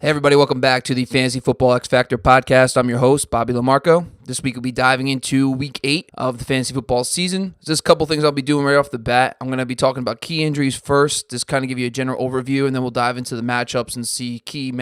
Hey everybody, welcome back to the Fantasy Football X Factor podcast. I'm your host, Bobby Lamarco. This week we'll be diving into week 8 of the fantasy football season. Just a couple things I'll be doing right off the bat. I'm going to be talking about key injuries first, just kind of give you a general overview, and then we'll dive into the matchups and see key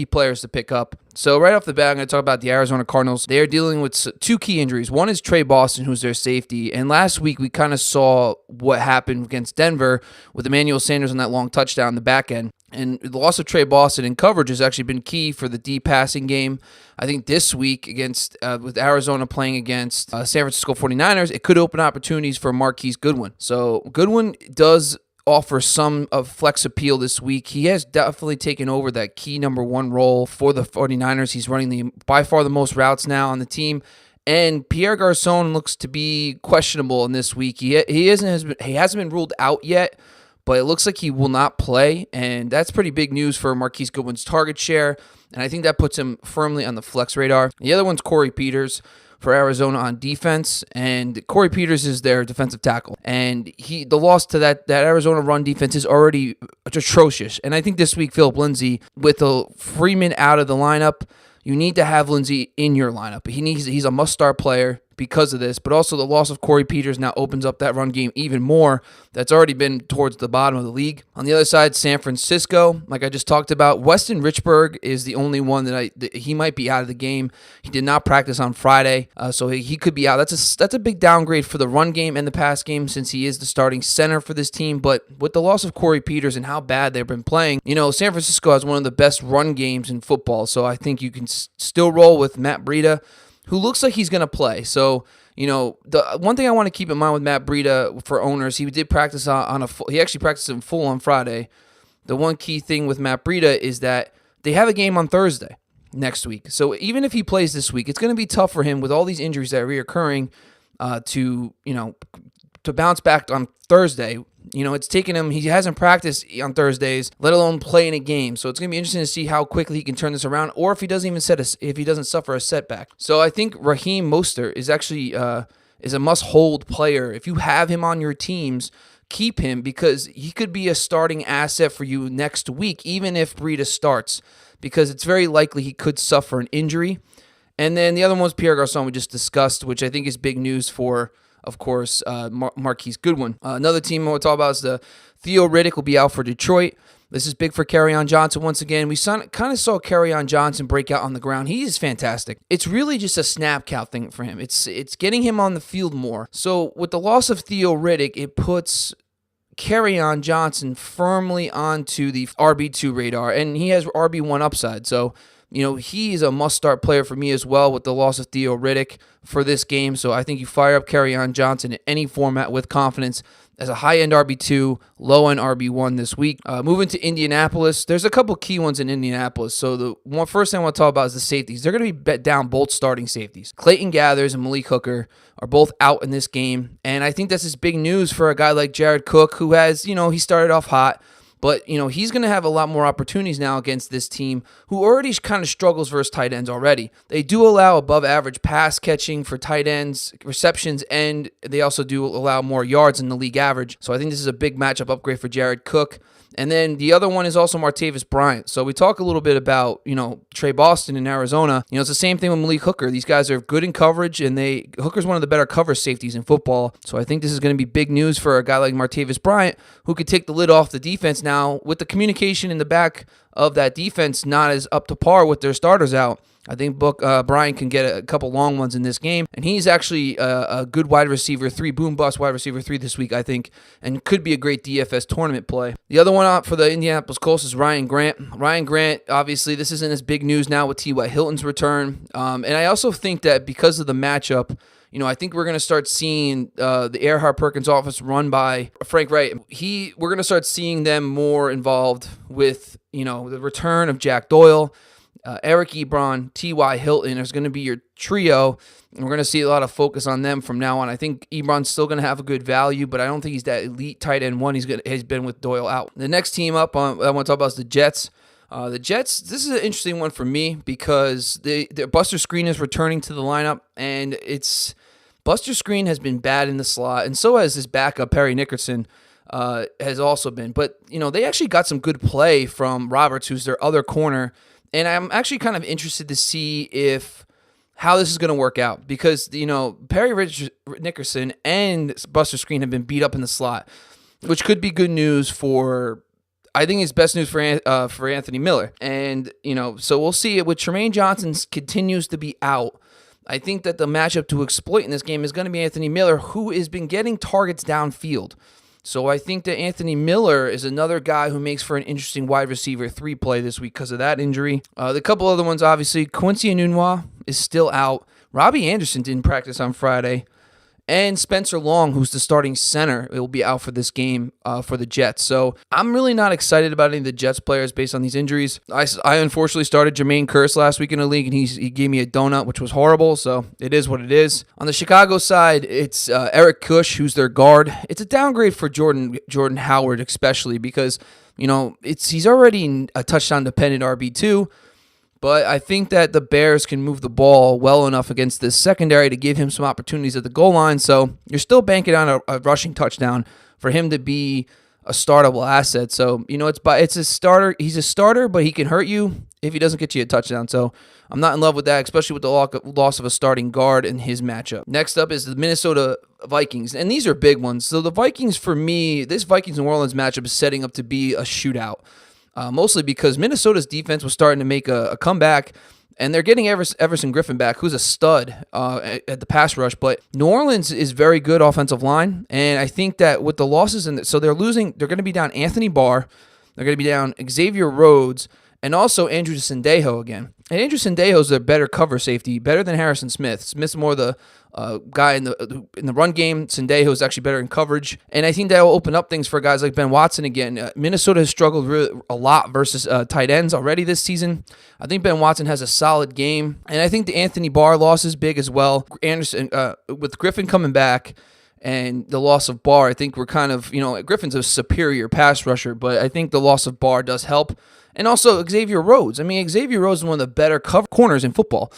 players to pick up. So right off the bat, I'm going to talk about the Arizona Cardinals. They are dealing with two key injuries. One is Trey Boston, who's their safety. And last week we kind of saw what happened against Denver with Emmanuel Sanders on that long touchdown in the back end. And the loss of Trey Boston in coverage has actually been key for the deep passing game. I think this week against with Arizona playing against San Francisco 49ers, it could open opportunities for Marquise Goodwin. So Goodwin does offer some of flex appeal this week. He has definitely taken over that key number one role for the 49ers. He's running by far the most routes now on the team. And Pierre Garçon looks to be questionable in this week. He hasn't been ruled out yet, but it looks like he will not play, and that's pretty big news for Marquise Goodwin's target share, and I think that puts him firmly on the flex radar. The other one's Corey Peters for Arizona on defense, and Corey Peters is their defensive tackle, and the loss to that Arizona run defense is already atrocious, and I think this week Phillip Lindsay, with Freeman out of the lineup, you need to have Lindsay in your lineup. He's a must-start player because of this, but also the loss of Corey Peters now opens up that run game even more. That's already been towards the bottom of the league. On the other side, San Francisco, like I just talked about, Weston Richburg is the only one that he might be out of the game. He did not practice on Friday, so he could be out. That's a big downgrade for the run game and the pass game since he is the starting center for this team. But with the loss of Corey Peters and how bad they've been playing, San Francisco has one of the best run games in football, so I think you can still roll with Matt Breida, who looks like he's going to play. So, the one thing I want to keep in mind with Matt Breida for owners, he did practice he actually practiced in full on Friday. The one key thing with Matt Breida is that they have a game on Thursday next week. So even if he plays this week, it's going to be tough for him with all these injuries that are reoccurring to bounce back on Thursday. It's taken him, he hasn't practiced on Thursdays, let alone play in a game. So it's going to be interesting to see how quickly he can turn this around, or if he doesn't suffer a setback. So I think Raheem Mostert is actually is a must-hold player. If you have him on your teams, keep him, because he could be a starting asset for you next week, even if Breida starts, because it's very likely he could suffer an injury. And then the other one was Pierre Garçon we just discussed, which I think is big news for, of course, Marquise Goodwin. Another team I want to talk about is the Theo Riddick will be out for Detroit. This is big for Kerryon Johnson once again. We kind of saw Kerryon Johnson break out on the ground. He is fantastic. It's really just a snap count thing for him. It's getting him on the field more. So with the loss of Theo Riddick, it puts Kerryon Johnson firmly onto the RB2 radar, and he has RB1 upside. So he's a must-start player for me as well with the loss of Theo Riddick for this game. So I think you fire up Kerryon Johnson in any format with confidence as a high-end RB2, low-end RB1 this week. Moving to Indianapolis, there's a couple key ones in Indianapolis. So the first thing I want to talk about is the safeties. They're going to be bet down both starting safeties. Clayton Gathers and Malik Hooker are both out in this game. And I think this is big news for a guy like Jared Cook, who has, he started off hot. But, he's going to have a lot more opportunities now against this team who already kind of struggles versus tight ends already. They do allow above average pass catching for tight ends, receptions, and they also do allow more yards than the league average. So I think this is a big matchup upgrade for Jared Cook. And then the other one is also Martavis Bryant. So we talk a little bit about, Trey Boston in Arizona. It's the same thing with Malik Hooker. These guys are good in coverage, and Hooker's one of the better cover safeties in football. So I think this is going to be big news for a guy like Martavis Bryant, who could take the lid off the defense now with the communication in the back of that defense not as up to par with their starters out. I think Bryant can get a couple long ones in this game, and he's actually a good wide receiver 3, boom bust wide receiver 3 this week, I think, and could be a great DFS tournament play. The other one out for the Indianapolis Colts is Ryan Grant. Ryan Grant, obviously, this isn't as big news now with T.Y. Hilton's return, and I also think that because of the matchup, I think we're going to start seeing the Erhardt Perkins offense run by Frank Wright. We're going to start seeing them more involved with, the return of Jack Doyle. Eric Ebron, T.Y. Hilton is going to be your trio, and we're going to see a lot of focus on them from now on. I think Ebron's still going to have a good value, but I don't think he's that elite tight end one he's been with Doyle out. The next team up I want to talk about is the Jets. The Jets, this is an interesting one for me because their Buster Skrine is returning to the lineup, and Buster Skrine has been bad in the slot, and so has his backup, Perry Nickerson, has also been. But, they actually got some good play from Roberts, who's their other corner, And I'm actually kind of interested to see how this is going to work out because, Perry Nickerson and Buster Skrine have been beat up in the slot, which could be good news I think it's best news for Anthony Miller. And, so we'll see. With Tremaine Johnson continues to be out, I think that the matchup to exploit in this game is going to be Anthony Miller, who has been getting targets downfield. So I think that Anthony Miller is another guy who makes for an interesting wide receiver 3 play this week because of that injury. The couple other ones, obviously, Quincy Enunwa is still out. Robbie Anderson didn't practice on Friday. And Spencer Long, who's the starting center, will be out for this game for the Jets. So I'm really not excited about any of the Jets players based on these injuries. I unfortunately started Jermaine Kearse last week in the league, and he gave me a donut, which was horrible. So it is what it is. On the Chicago side, it's Eric Kush, who's their guard. It's a downgrade for Jordan Howard, especially because he's already a touchdown-dependent RB2. But I think that the Bears can move the ball well enough against this secondary to give him some opportunities at the goal line. So you're still banking on a rushing touchdown for him to be a startable asset. So, it's a starter. He's a starter, but he can hurt you if he doesn't get you a touchdown. So I'm not in love with that, especially with the loss of a starting guard in his matchup. Next up is the Minnesota Vikings, and these are big ones. So the Vikings, for me, this Vikings-New Orleans matchup is setting up to be a shootout. Mostly because Minnesota's defense was starting to make a comeback, and they're getting Everson Griffin back, who's a stud at the pass rush. But New Orleans is very good offensive line, and I think that with the losses, so they're going to be down Anthony Barr, they're going to be down Xavier Rhodes, and also Andrew Sendejo again. And Andrew Sendejo is a better cover safety, better than Harrison Smith. Smith's more the guy in the run game. Sendejo is actually better in coverage. And I think that will open up things for guys like Ben Watson again. Minnesota has struggled a lot versus tight ends already this season. I think Ben Watson has a solid game. And I think the Anthony Barr loss is big as well. Anderson, with Griffin coming back, and the loss of Barr, I think we're kind of, Griffin's a superior pass rusher, but I think the loss of Barr does help. And also Xavier Rhodes. Xavier Rhodes is one of the better cover corners in football.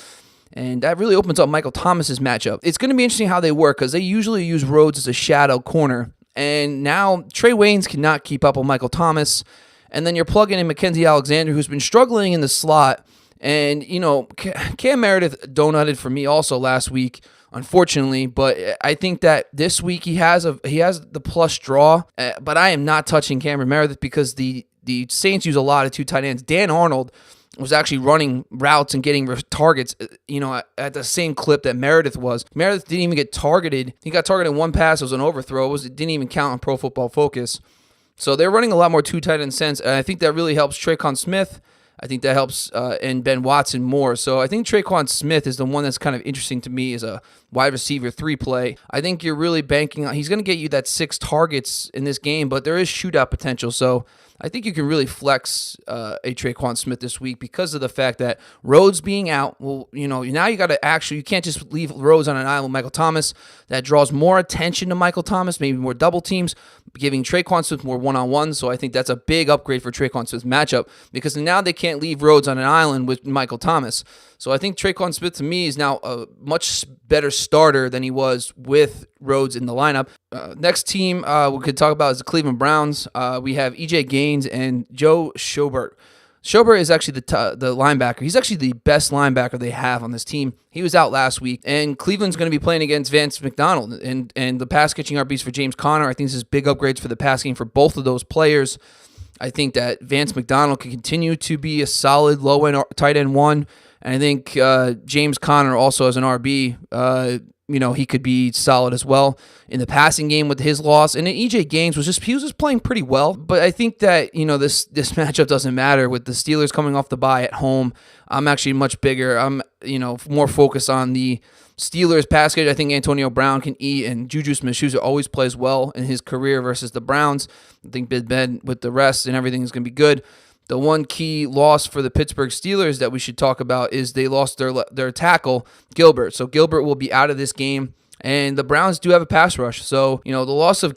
And that really opens up Michael Thomas's matchup. It's going to be interesting how they work because they usually use Rhodes as a shadow corner. And now Trey Waynes cannot keep up with Michael Thomas. And then you're plugging in Mackenzie Alexander, who's been struggling in the slot. And, Cam Meredith donutted for me also last week, unfortunately. But I think that this week he has the plus draw. But I am not touching Cameron Meredith because the Saints use a lot of 2 tight ends. Dan Arnold was actually running routes and getting targets, at the same clip that Meredith was. Meredith didn't even get targeted. He got targeted in one pass. It was an overthrow. It didn't even count on Pro Football Focus. So they're running a lot more 2 tight end sets, and I think that really helps Tre'Quan Smith. I think that helps and Ben Watson more. So I think Tre'Quan Smith is the one that's kind of interesting to me as a wide receiver 3 play. I think you're really banking on, he's going to get you that 6 targets in this game, but there is shootout potential. So I think you can really flex a Tre'Quan Smith this week because of the fact that Rhodes being out. Well, now you got to you can't just leave Rhodes on an island with Michael Thomas. That draws more attention to Michael Thomas, maybe more double teams, giving Tre'Quan Smith more one-on-one. So I think that's a big upgrade for Tre'Quan Smith's matchup because now they can't leave Rhodes on an island with Michael Thomas. So I think Tre'Quan Smith, to me, is now a much better starter than he was with Rhodes in the lineup. Next team we could talk about is the Cleveland Browns. We have E.J. Gaines and Joe Schobert. Schobert is actually the linebacker. He's actually the best linebacker they have on this team. He was out last week, and Cleveland's going to be playing against Vance McDonald. And the pass-catching RBs for James Conner, I think this is big upgrades for the pass game for both of those players. I think that Vance McDonald can continue to be a solid low-end tight end 1. And I think James Conner also as an RB, he could be solid as well in the passing game with his loss. And E.J. Gaines was just playing pretty well. But I think that, this matchup doesn't matter with the Steelers coming off the bye at home. I'm actually much bigger. I'm, more focused on the Steelers pass catch. I think Antonio Brown can eat, and Juju Smith-Schuster always plays well in his career versus the Browns. I think Big Ben with the rest and everything is going to be good. The one key loss for the Pittsburgh Steelers that we should talk about is they lost their tackle, Gilbert. So Gilbert will be out of this game. And the Browns do have a pass rush. So, the loss of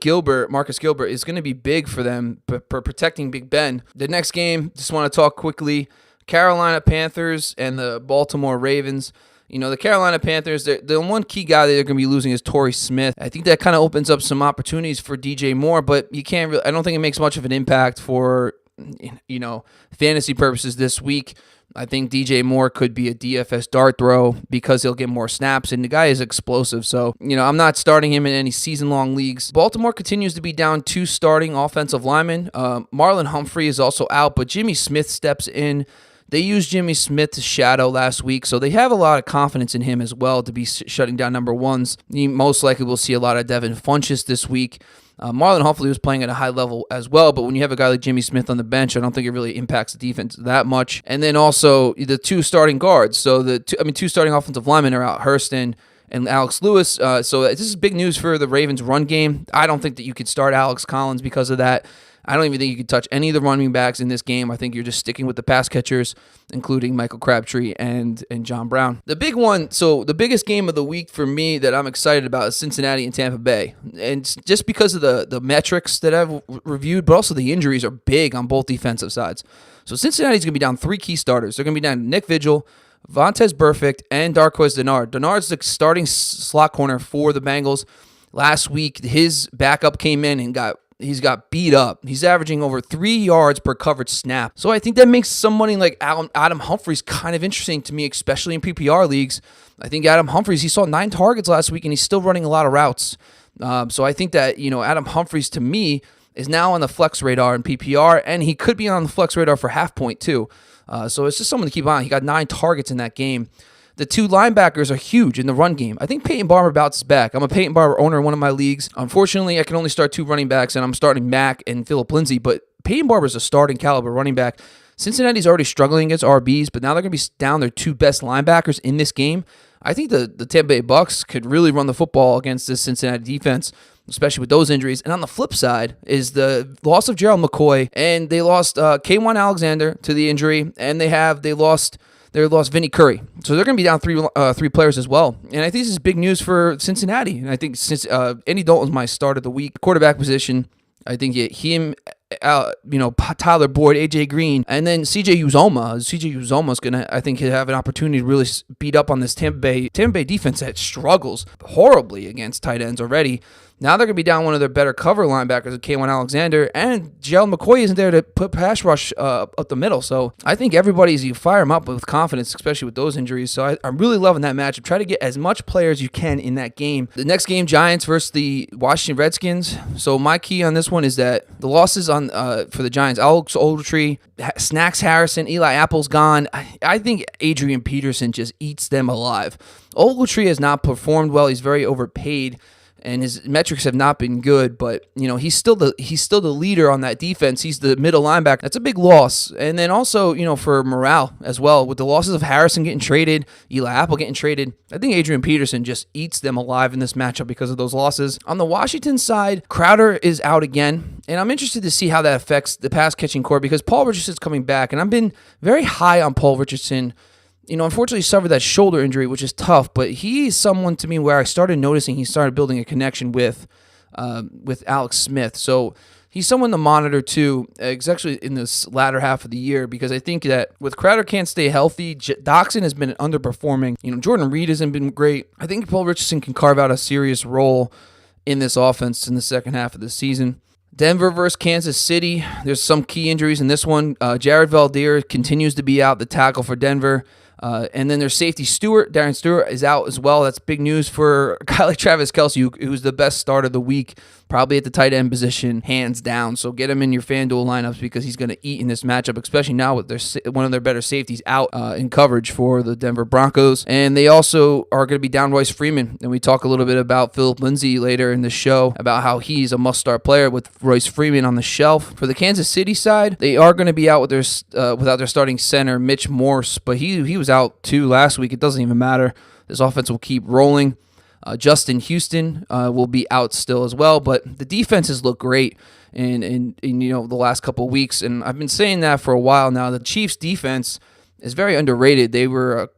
Marcus Gilbert, is going to be big for them for protecting Big Ben. The next game, just want to talk quickly, Carolina Panthers and the Baltimore Ravens. The Carolina Panthers, the one key guy that they're going to be losing is Torrey Smith. I think that kind of opens up some opportunities for DJ Moore, but I don't think it makes much of an impact for fantasy purposes this week. I think DJ Moore could be a DFS dart throw because he'll get more snaps, and the guy is explosive. So, I'm not starting him in any season-long leagues. Baltimore continues to be down 2 starting offensive linemen. Marlon Humphrey is also out, but Jimmy Smith steps in. They used Jimmy Smith to shadow last week, so they have a lot of confidence in him as well to be shutting down number ones. You most likely will see a lot of Devin Funchess this week. Marlon Humphrey was playing at a high level as well, but when you have a guy like Jimmy Smith on the bench, I don't think it really impacts the defense that much. And then also the 2 starting guards. So the 2 starting offensive linemen are out, Hurston and Alex Lewis. So this is big news for the Ravens run game. I don't think that you could start Alex Collins because of that. I don't even think you could touch any of the running backs in this game. I think you're just sticking with the pass catchers, including Michael Crabtree and John Brown. The big one, so the biggest game of the week for me that I'm excited about is Cincinnati and Tampa Bay. And just because of the metrics that I've reviewed, but also the injuries are big on both defensive sides. So Cincinnati's going to be down 3 key starters. They're going to be down Nick Vigil, Vontaze Burfict, and Darqueze Dennard. Dennard's the starting slot corner for the Bengals. Last week, his backup came in and he's got beat up. He's averaging over 3 yards per coverage snap. So I think that makes somebody like Adam Humphries kind of interesting to me, especially in PPR leagues. I think Adam Humphries, he saw 9 targets last week, and he's still running a lot of routes. So I think that, Adam Humphries, to me, is now on the flex radar in PPR, and he could be on the flex radar for half point too. So it's just someone to keep on. He got 9 targets in that game. The 2 linebackers are huge in the run game. I think Peyton Barber bounces back. I'm a Peyton Barber owner in one of my leagues. Unfortunately, I can only start 2 running backs, and I'm starting Mack and Phillip Lindsay, but Peyton Barber's a starting caliber running back. Cincinnati's already struggling against RBs, but now they're going to be down their 2 best linebackers in this game. I think the Tampa Bay Bucks could really run the football against this Cincinnati defense, especially with those injuries. And on the flip side is the loss of Gerald McCoy, and they lost K1 Alexander to the injury, and they lost Vinny Curry. So they're going to be down 3 players as well. And I think this is big news for Cincinnati. And I think since Andy Dalton's my start of the week, quarterback position, I think him, Tyler Boyd, AJ Green, and then CJ Uzomah. CJ Uzomah is going to, I think, have an opportunity to really beat up on this Tampa Bay defense that struggles horribly against tight ends already. Now they're going to be down one of their better cover linebackers, K1 Alexander, and Gerald McCoy isn't there to put pass rush up the middle. So I think you fire him up with confidence, especially with those injuries. So I'm really loving that matchup. Try to get as much players you can in that game. The next game, Giants versus the Washington Redskins. So my key on this one is that the losses for the Giants, Alex Ogletree, Snacks Harrison, Eli Apple's gone. I think Adrian Peterson just eats them alive. Ogletree has not performed well. He's very overpaid, and his metrics have not been good, but he's still the leader on that defense. He's the middle linebacker. That's a big loss. And then also, for morale as well, with the losses of Harrison getting traded, Eli Apple getting traded, I think Adrian Peterson just eats them alive in this matchup because of those losses. On the Washington side, Crowder is out again, and I'm interested to see how that affects the pass catching core because Paul Richardson's coming back, and I've been very high on Paul Richardson. Unfortunately, he suffered that shoulder injury, which is tough, but he's someone to me where I started noticing he started building a connection with Alex Smith. So he's someone to monitor too, especially in this latter half of the year, because I think that with Crowder can't stay healthy, Doxson has been underperforming. Jordan Reed hasn't been great. I think Paul Richardson can carve out a serious role in this offense in the second half of the season. Denver versus Kansas City. There's some key injuries in this one. Jared Valdir continues to be out, the tackle for Denver. And then there's safety Darren Stewart is out as well. That's big news for a guy like Travis Kelce, who's the best start of the week, probably at the tight end position, hands down. So get him in your FanDuel lineups because he's going to eat in this matchup, especially now with one of their better safeties out in coverage for the Denver Broncos. And they also are going to be down Royce Freeman. And we talk a little bit about Phillip Lindsay later in the show about how he's a must-start player with Royce Freeman on the shelf. For the Kansas City side, they are going to be out with without their starting center, Mitch Morse, but he was out too last week. It doesn't even matter. This offense will keep rolling. Justin Houston will be out still as well, but the defenses look great in the last couple of weeks, and I've been saying that for a while now. The Chiefs' defense is very underrated. They were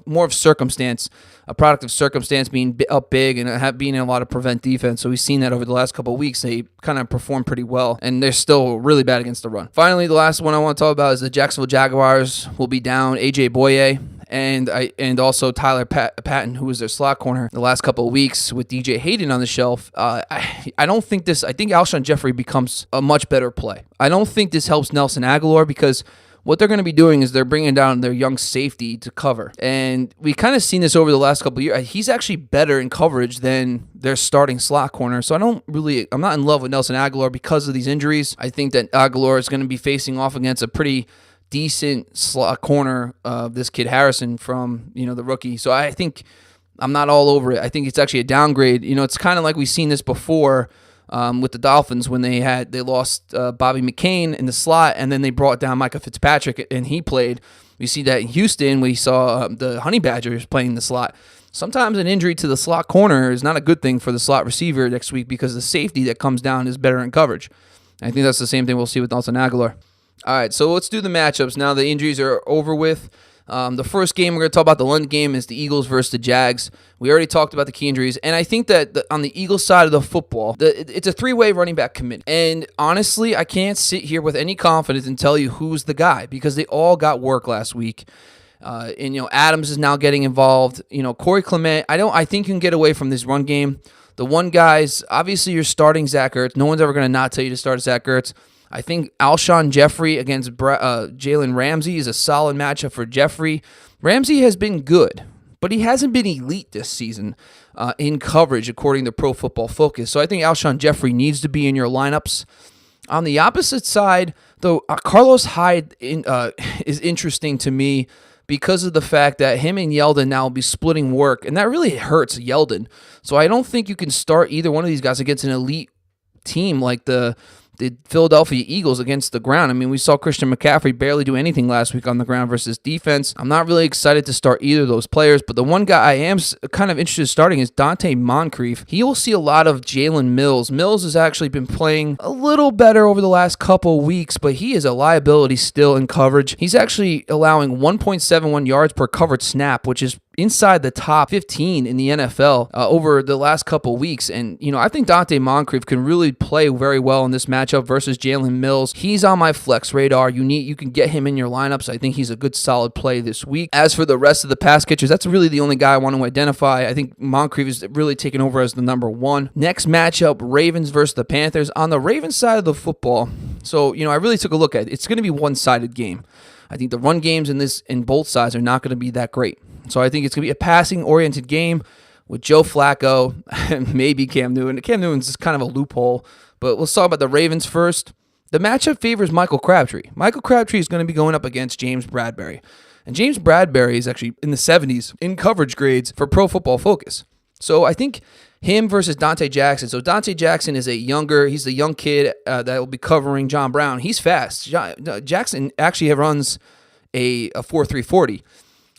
more of circumstance, a product of circumstance, being up big and being in a lot of prevent defense. So we've seen that over the last couple of weeks. They kind of performed pretty well, and they're still really bad against the run. Finally, the last one I want to talk about is the Jacksonville Jaguars will be down AJ Boye and also Tyler Patton, who was their slot corner the last couple of weeks with DJ Hayden on the shelf. I think Alshon Jeffrey becomes a much better play. I don't think this helps Nelson Aguilar because what they're going to be doing is they're bringing down their young safety to cover. And we kind of seen this over the last couple of years. He's actually better in coverage than their starting slot corner. So I'm not in love with Nelson Agholor because of these injuries. I think that Agholor is going to be facing off against a pretty decent slot corner of this kid Harrison from, the rookie. So I think I'm not all over it. I think it's actually a downgrade. It's kind of like we've seen this before with the Dolphins when they lost Bobby McCain in the slot, and then they brought down Micah Fitzpatrick and he played. We see that in Houston. We saw the Honey Badgers playing the slot. Sometimes an injury to the slot corner is not a good thing for the slot receiver next week because the safety that comes down is better in coverage. I think that's the same thing we'll see with Nelson Agholor. All right, so let's do the matchups now. The injuries are over with. The first game we're going to talk about, the London game, is the Eagles versus the Jags. We already talked about the key injuries, and I think that on the Eagles side of the football, it's a three-way running back committee. And honestly, I can't sit here with any confidence and tell you who's the guy because they all got work last week. Adams is now getting involved. Corey Clement, I think you can get away from this run game. The one guy's, obviously you're starting Zach Ertz. No one's ever going to not tell you to start Zach Ertz. I think Alshon Jeffrey against Jalen Ramsey is a solid matchup for Jeffrey. Ramsey has been good, but he hasn't been elite this season in coverage, according to Pro Football Focus. So I think Alshon Jeffrey needs to be in your lineups. On the opposite side, though, Carlos Hyde is interesting to me because of the fact that him and Yeldon now will be splitting work, and that really hurts Yeldon. So I don't think you can start either one of these guys against an elite team like the Philadelphia Eagles against the ground. I mean, we saw Christian McCaffrey barely do anything last week on the ground versus defense. I'm not really excited to start either of those players, but the one guy I am kind of interested in starting is Dante Moncrief. He will see a lot of Jalen Mills. Mills has actually been playing a little better over the last couple weeks, but he is a liability still in coverage. He's actually allowing 1.71 yards per covered snap, which is inside the top 15 in the NFL over the last couple weeks. And, I think Dante Moncrief can really play very well in this matchup versus Jalen Mills. He's on my flex radar. You can get him in your lineups. I think he's a good solid play this week. As for the rest of the pass catchers, that's really the only guy I want to identify. I think Moncrief is really taking over as the number one. Next matchup, Ravens versus the Panthers. On the Ravens side of the football, so, I really took a look at it. It's going to be a one-sided game. I think the run games in both sides are not going to be that great. So I think it's going to be a passing-oriented game with Joe Flacco and maybe Cam Newton. Cam Newton's just kind of a loophole, but let's talk about the Ravens first. The matchup favors Michael Crabtree. Michael Crabtree is going to be going up against James Bradberry. And James Bradberry is actually in the 70s in coverage grades for Pro Football Focus. So I think him versus Dante Jackson. So Dante Jackson is he's the young kid that will be covering John Brown. He's fast. Jackson actually runs a 4.3 40.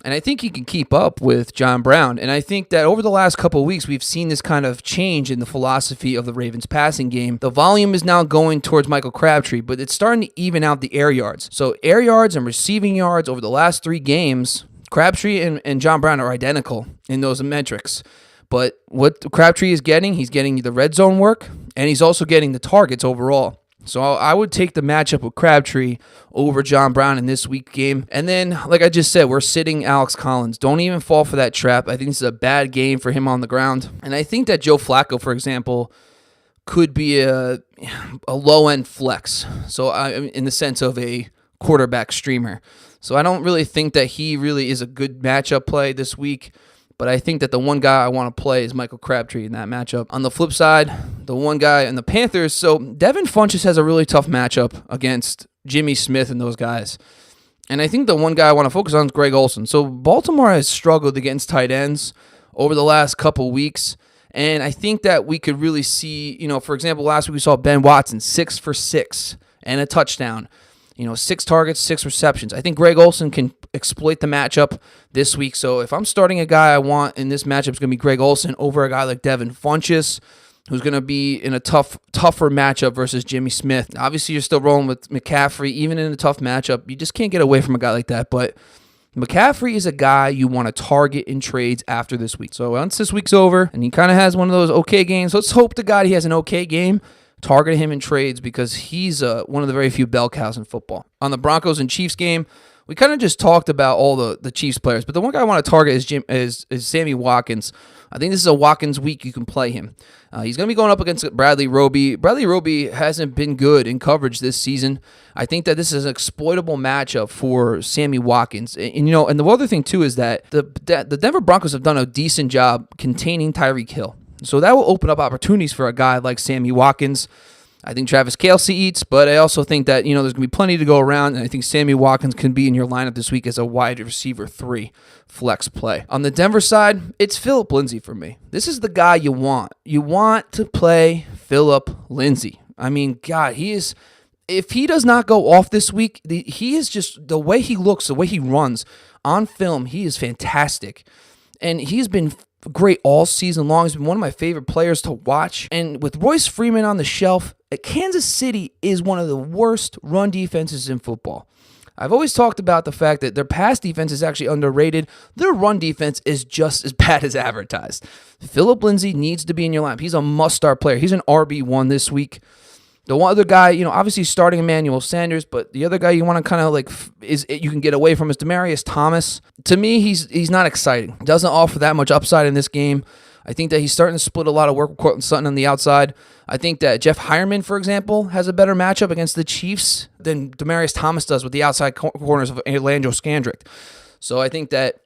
And I think he can keep up with John Brown. And I think that over the last couple of weeks, we've seen this kind of change in the philosophy of the Ravens passing game. The volume is now going towards Michael Crabtree, but it's starting to even out the air yards. So air yards and receiving yards over the last 3 games, Crabtree and John Brown are identical in those metrics. But what Crabtree is getting, he's getting the red zone work, and he's also getting the targets overall. So I would take the matchup with Crabtree over John Brown in this week game. And then, like I just said, we're sitting Alex Collins. Don't even fall for that trap. I think this is a bad game for him on the ground. And I think that Joe Flacco, for example, could be a low-end flex. So in the sense of a quarterback streamer. So I don't really think that he really is a good matchup play this week. But I think that the one guy I want to play is Michael Crabtree in that matchup. On the flip side, the one guy in the Panthers, so Devin Funchess has a really tough matchup against Jimmy Smith and those guys. And I think the one guy I want to focus on is Greg Olsen. So Baltimore has struggled against tight ends over the last couple weeks. And I think that we could really see, for example, last week we saw Ben Watson 6 for 6 and a touchdown. 6 targets, 6 receptions. I think Greg Olsen can exploit the matchup this week. So if I'm starting a guy I want in this matchup, it's going to be Greg Olsen over a guy like Devin Funchess, who's going to be in a tougher matchup versus Jimmy Smith. Obviously, you're still rolling with McCaffrey. Even in a tough matchup, you just can't get away from a guy like that. But McCaffrey is a guy you want to target in trades after this week. So once this week's over and he kind of has one of those okay games, let's hope to God he has an okay game. Target him in trades because he's one of the very few bell cows in football. On the Broncos and Chiefs game, we kind of just talked about all the Chiefs players, but the one guy I want to target is Sammy Watkins. I think this is a Watkins week. You can play him. He's going to be going up against Bradley Roby. Bradley Roby hasn't been good in coverage this season. I think that this is an exploitable matchup for Sammy Watkins. And the other thing too is that the Denver Broncos have done a decent job containing Tyreek Hill. So that will open up opportunities for a guy like Sammy Watkins. I think Travis Kelce eats, but I also think that, there's going to be plenty to go around, and I think Sammy Watkins can be in your lineup this week as a wide receiver 3 flex play. On the Denver side, it's Phillip Lindsay for me. This is the guy you want. You want to play Phillip Lindsay. I mean, God, if he does not go off this week, he is just, the way he looks, the way he runs on film, he is fantastic. And he's been great all season long. He's been one of my favorite players to watch. And with Royce Freeman on the shelf, Kansas City is one of the worst run defenses in football. I've always talked about the fact that their pass defense is actually underrated. Their run defense is just as bad as advertised. Phillip Lindsay needs to be in your lineup. He's a must-start player. He's an RB1 this week. The one other guy, obviously starting Emmanuel Sanders, but the other guy you want to kind of you can get away from is Demaryius Thomas. To me, he's not exciting. Doesn't offer that much upside in this game. I think that he's starting to split a lot of work with Courtland Sutton on the outside. I think that Jeff Hireman, for example, has a better matchup against the Chiefs than Demaryius Thomas does with the outside corners of Orlando Scandrick. So I think that,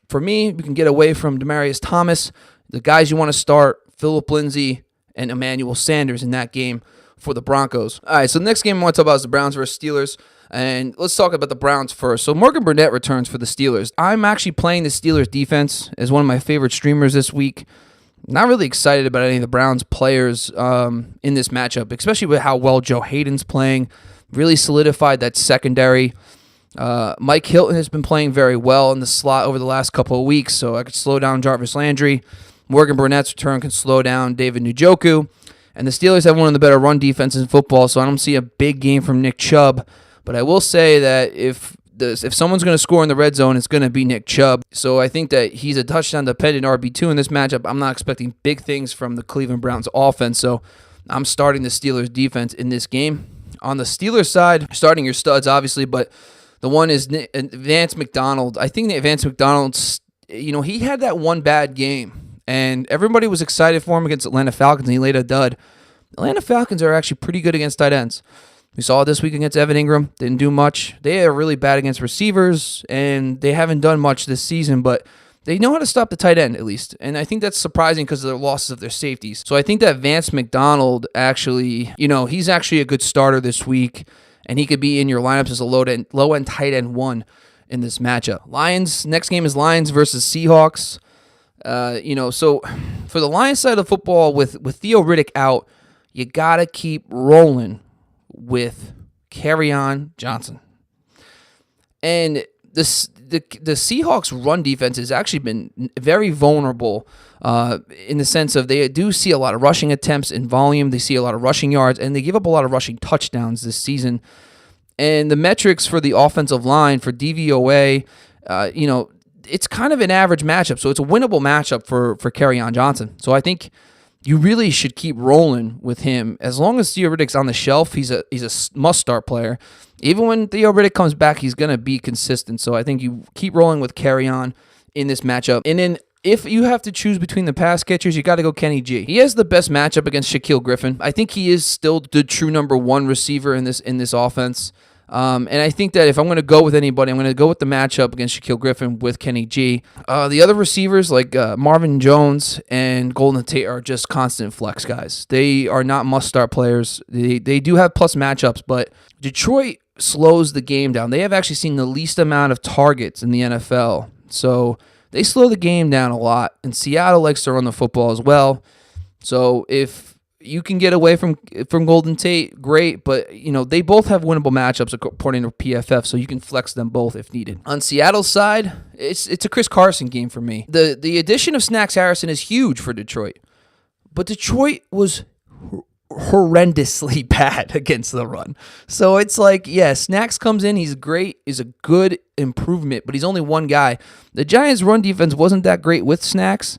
for me, we can get away from Demaryius Thomas. The guys you want to start, Phillip Lindsay and Emmanuel Sanders in that game for the Broncos. All right, so the next game I want to talk about is the Browns versus Steelers. And let's talk about the Browns first. So Morgan Burnett returns for the Steelers. I'm actually playing the Steelers defense as one of my favorite streamers this week. Not really excited about any of the Browns players in this matchup, especially with how well Joe Hayden's playing. Really solidified that secondary. Mike Hilton has been playing very well in the slot over the last couple of weeks, so I could slow down Jarvis Landry. Morgan Burnett's return can slow down David Njoku. And the Steelers have one of the better run defenses in football, so I don't see a big game from Nick Chubb. But I will say that if someone's going to score in the red zone, it's going to be Nick Chubb. So I think that he's a touchdown-dependent RB2 in this matchup. I'm not expecting big things from the Cleveland Browns offense, so I'm starting the Steelers defense in this game. On the Steelers side, starting your studs, obviously, but the one is Vance McDonald. I think that Vance McDonald, he had that one bad game, and everybody was excited for him against Atlanta Falcons, and he laid a dud. Atlanta Falcons are actually pretty good against tight ends. We saw it this week against Evan Ingram. Didn't do much. They are really bad against receivers, and they haven't done much this season, but they know how to stop the tight end, at least. And I think that's surprising because of the losses of their safeties. So I think that Vance McDonald actually, he's actually a good starter this week, and he could be in your lineups as a low-end tight end 1 in this matchup. Next game is Lions versus Seahawks. So for the Lions side of football, with Theo Riddick out, you got to keep rolling with Kerryon Johnson. And the Seahawks run defense has actually been very vulnerable in the sense of they do see a lot of rushing attempts in volume. They see a lot of rushing yards, and they give up a lot of rushing touchdowns this season. And the metrics for the offensive line for DVOA, it's kind of an average matchup. So it's a winnable matchup for Kerryon Johnson. So I think you really should keep rolling with him. As long as Theo Riddick's on the shelf, he's a must-start player. Even when Theo Riddick comes back, he's going to be consistent. So I think you keep rolling with Kerryon in this matchup. And then if you have to choose between the pass catchers, you got to go Kenny G. He has the best matchup against Shaquille Griffin. I think he is still the true number 1 receiver in this offense. And I think that if I'm going to go with anybody, I'm going to go with the matchup against Shaquille Griffin with Kenny G. The other receivers like Marvin Jones and Golden Tate are just constant flex guys. They are not must-start players. They do have plus matchups, but Detroit slows the game down. They have actually seen the least amount of targets in the NFL. So they slow the game down a lot. And Seattle likes to run the football as well. So if you can get away from Golden Tate, great, but they both have winnable matchups according to PFF, so you can flex them both if needed. On Seattle's side, it's a Chris Carson game for me. The addition of Snacks Harrison is huge for Detroit, but Detroit was horrendously bad against the run. So it's like, yeah, Snacks comes in, he's great, he's a good improvement, but he's only one guy. The Giants' run defense wasn't that great with Snacks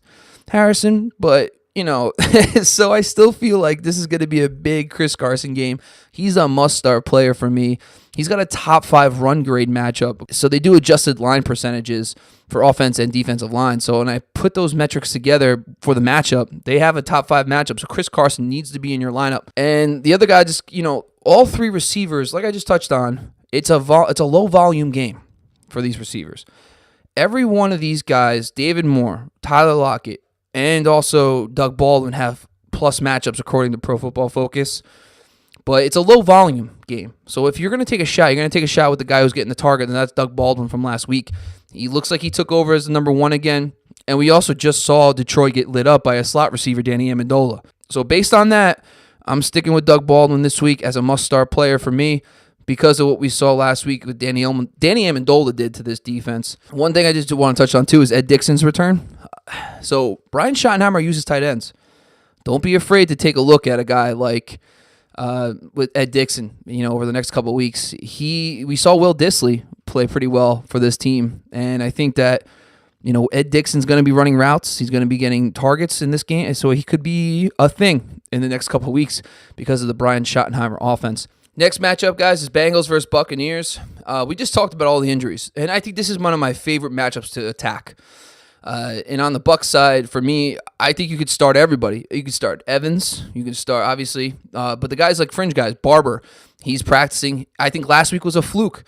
Harrison, but so I still feel like this is going to be a big Chris Carson game. He's a must-start player for me. He's got a top 5 run grade matchup. So they do adjusted line percentages for offense and defensive line. So when I put those metrics together for the matchup, they have a top 5 matchup. So Chris Carson needs to be in your lineup. And the other guy all 3 receivers, like I just touched on, it's a low volume game for these receivers. Every one of these guys, David Moore, Tyler Lockett, and also Doug Baldwin, have plus matchups according to Pro Football Focus. But it's a low volume game. So if you're going to take a shot, you're going to take a shot with the guy who's getting the target, and that's Doug Baldwin from last week. He looks like he took over as the number 1 again. And we also just saw Detroit get lit up by a slot receiver, Danny Amendola. So based on that, I'm sticking with Doug Baldwin this week as a must-start player for me because of what we saw last week with Danny Amendola did to this defense. One thing I just want to touch on, too, is Ed Dixon's return. So Brian Schottenheimer uses tight ends. Don't be afraid to take a look at a guy like with Ed Dixon, over the next couple of weeks. We saw Will Dissly play pretty well for this team, and I think that, Ed Dixon's going to be running routes. He's going to be getting targets in this game, so he could be a thing in the next couple of weeks because of the Brian Schottenheimer offense. Next matchup, guys, is Bengals versus Buccaneers. We just talked about all the injuries, and I think this is one of my favorite matchups to attack. And on the Bucs side, for me, I think you could start everybody. You could start Evans. You could start, obviously. But the guys like fringe guys, Barber, he's practicing. I think last week was a fluke.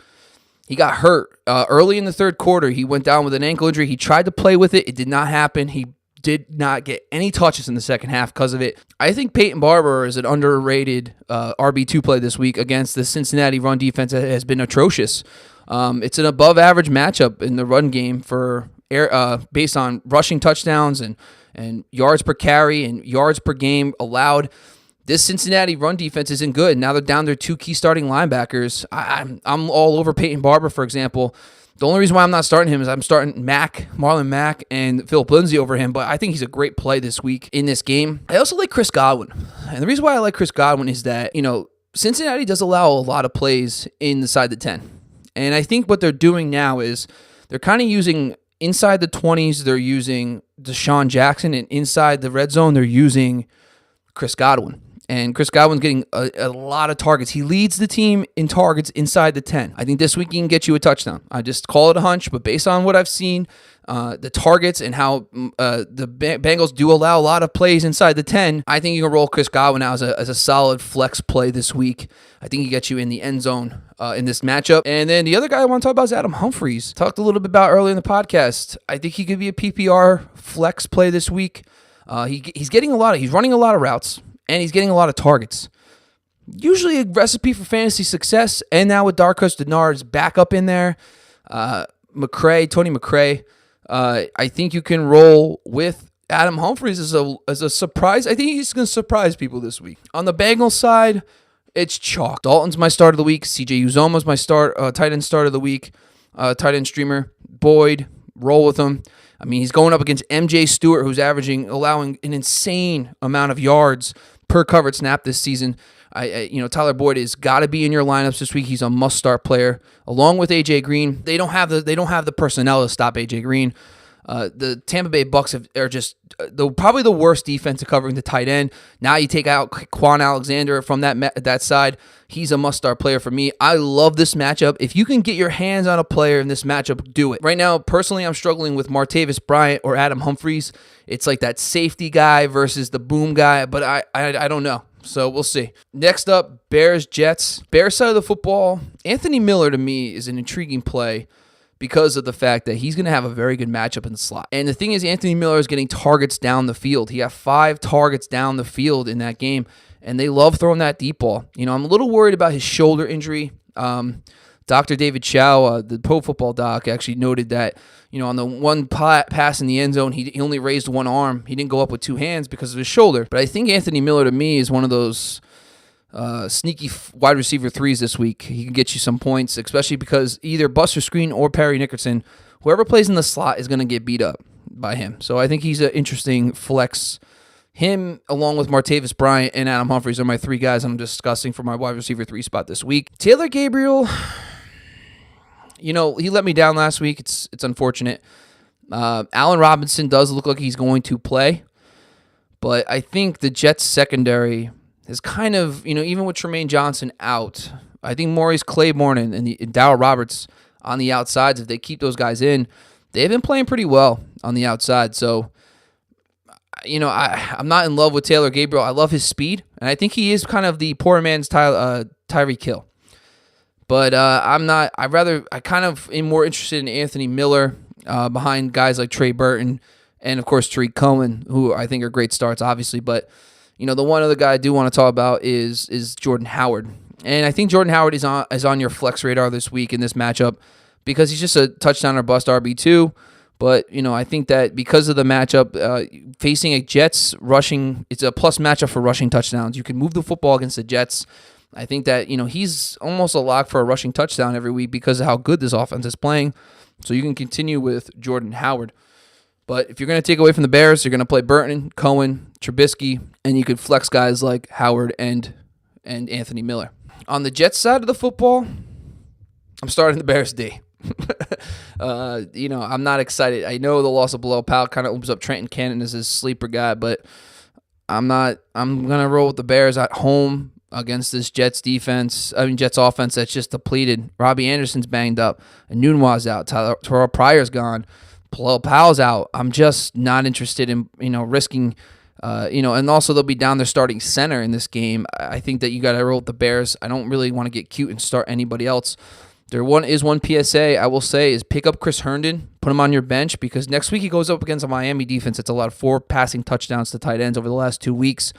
He got hurt early in the third quarter. He went down with an ankle injury. He tried to play with it. It did not happen. He did not get any touches in the second half because of it. I think Peyton Barber is an underrated RB2 play this week against the Cincinnati run defense that has been atrocious. It's an above-average matchup in the run game for based on rushing touchdowns and yards per carry and yards per game allowed. This Cincinnati run defense isn't good. Now they're down their 2 key starting linebackers. I'm all over Peyton Barber, for example. The only reason why I'm not starting him is I'm starting Marlon Mack, and Philip Lindsay over him, but I think he's a great play this week in this game. I also like Chris Godwin. And the reason why I like Chris Godwin is that, Cincinnati does allow a lot of plays inside the 10. And I think what they're doing now is they're kind of using inside the 20s, they're using Deshaun Jackson, and inside the red zone, they're using Chris Godwin. And Chris Godwin's getting a lot of targets. He leads the team in targets inside the 10. I think this week he can get you a touchdown. I just call it a hunch, but based on what I've seen, the targets and how the Bengals do allow a lot of plays inside the 10, I think you can roll Chris Godwin out as a solid flex play this week. I think he gets you in the end zone in this matchup. And then the other guy I want to talk about is Adam Humphries. Talked a little bit about earlier in the podcast. I think he could be a PPR flex play this week. He's running a lot of routes. And he's getting a lot of targets. Usually a recipe for fantasy success. And now with Darcus Denard's back up in there, Tony McRae, I think you can roll with Adam Humphries as a surprise. I think he's going to surprise people this week. On the Bengals side, it's chalk. Dalton's my start of the week. CJ Uzoma's my tight end start of the week. Tight end streamer. Boyd, roll with him. I mean, he's going up against MJ Stewart, who's allowing an insane amount of yards per covered snap this season. Tyler Boyd has got to be in your lineups this week. He's a must-start player, along with AJ Green. They don't have the personnel to stop AJ Green. The Tampa Bay Bucks are just probably the worst defense at covering the tight end. Now you take out Quan Alexander from that side. He's a must-start player for me. I love this matchup. If you can get your hands on a player in this matchup, do it. Right now, personally, I'm struggling with Martavis Bryant or Adam Humphries. It's like that safety guy versus the boom guy, but I don't know. So we'll see. Next up, Bears-Jets. Bears side of the football, Anthony Miller to me is an intriguing play because of the fact that he's going to have a very good matchup in the slot. And the thing is, Anthony Miller is getting targets down the field. He got 5 targets down the field in that game, and they love throwing that deep ball. I'm a little worried about his shoulder injury. Dr. David Chow, the Pro Football doc, actually noted that, on the one pass in the end zone, he only raised one arm. He didn't go up with 2 hands because of his shoulder. But I think Anthony Miller, to me, is one of those sneaky wide receiver 3s this week. He can get you some points, especially because either Buster Screen or Perry Nickerson, whoever plays in the slot is going to get beat up by him. So I think he's an interesting flex. Him, along with Martavis Bryant and Adam Humphries, are my 3 guys I'm discussing for my wide receiver 3 spot this week. Taylor Gabriel, he let me down last week. It's unfortunate. Allen Robinson does look like he's going to play. But I think the Jets secondary is kind of, even with Tremaine Johnson out, I think Maurice Claiborne and Darrell Roberts on the outsides, if they keep those guys in, they've been playing pretty well on the outside. So, I'm not in love with Taylor Gabriel. I love his speed, and I think he is kind of the poor man's Tyreek Hill. But I kind of am more interested in Anthony Miller behind guys like Trey Burton and, of course, Tariq Cohen, who I think are great starts, obviously. But, the one other guy I do want to talk about is Jordan Howard. And I think Jordan Howard is on your flex radar this week in this matchup because he's just a touchdown or bust RB2. But, I think that because of the matchup, facing a Jets rushing, it's a plus matchup for rushing touchdowns. You can move the football against the Jets. I think that, he's almost a lock for a rushing touchdown every week because of how good this offense is playing. So you can continue with Jordan Howard. But if you're going to take away from the Bears, you're going to play Burton, Cohen, Trubisky, and you could flex guys like Howard and Anthony Miller. On the Jets side of the football, I'm starting the Bears D. I'm not excited. I know the loss of Bilal Powell kind of opens up Trenton Cannon as his sleeper guy, but I'm not. I'm going to roll with the Bears at home against this Jets offense that's just depleted. Robbie Anderson's banged up. Enunwa's out. Terrell Pryor's gone. Bilal Powell's out. I'm just not interested in, risking, and also they'll be down their starting center in this game. I think that you got to roll with the Bears. I don't really want to get cute and start anybody else. One PSA I will say is pick up Chris Herndon, put him on your bench because next week he goes up against a Miami defense that's allowed 4 passing touchdowns to tight ends over the last 2 weeks.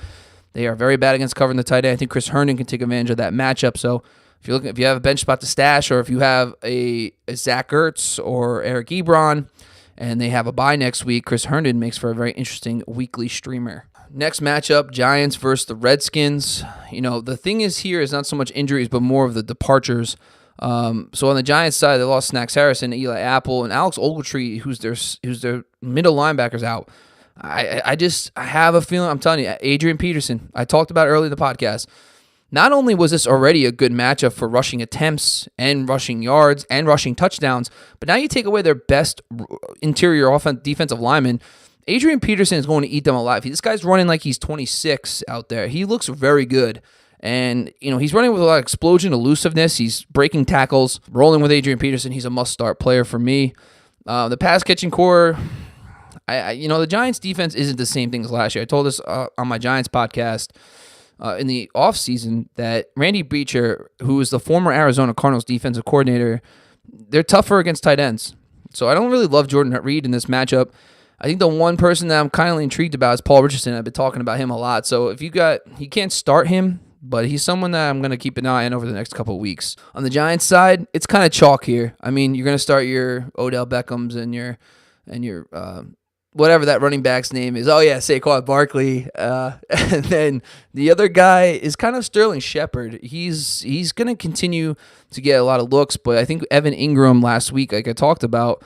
They are very bad against covering the tight end. I think Chris Herndon can take advantage of that matchup. So if you have a bench spot to stash, or if you have a Zach Ertz or Eric Ebron, and they have a bye next week, Chris Herndon makes for a very interesting weekly streamer. Next matchup, Giants versus the Redskins. The thing is not so much injuries, but more of the departures. So on the Giants side, they lost Snacks Harrison, Eli Apple, and Alex Ogletree, who's their middle linebackers out. I have a feeling, I'm telling you, Adrian Peterson, I talked about earlier in the podcast. Not only was this already a good matchup for rushing attempts and rushing yards and rushing touchdowns, but now you take away their best interior defensive lineman. Adrian Peterson is going to eat them alive. This guy's running like he's 26 out there. He looks very good. And, he's running with a lot of explosion, elusiveness. He's breaking tackles, rolling with Adrian Peterson. He's a must-start player for me. The pass-catching core, the Giants' defense isn't the same thing as last year. I told this on my Giants podcast in the offseason that Randy Beecher, who is the former Arizona Cardinals defensive coordinator, they're tougher against tight ends. So I don't really love Jordan Reed in this matchup. I think the one person that I'm kind of intrigued about is Paul Richardson. I've been talking about him a lot. So he can't start him, but he's someone that I'm going to keep an eye on over the next couple of weeks. On the Giants side, it's kind of chalk here. I mean, you're going to start your Odell Beckhams and your whatever that running back's name is. Oh, yeah, Saquon Barkley. And then the other guy is kind of Sterling Shepard. He's going to continue to get a lot of looks, but I think Evan Ingram last week, like I talked about,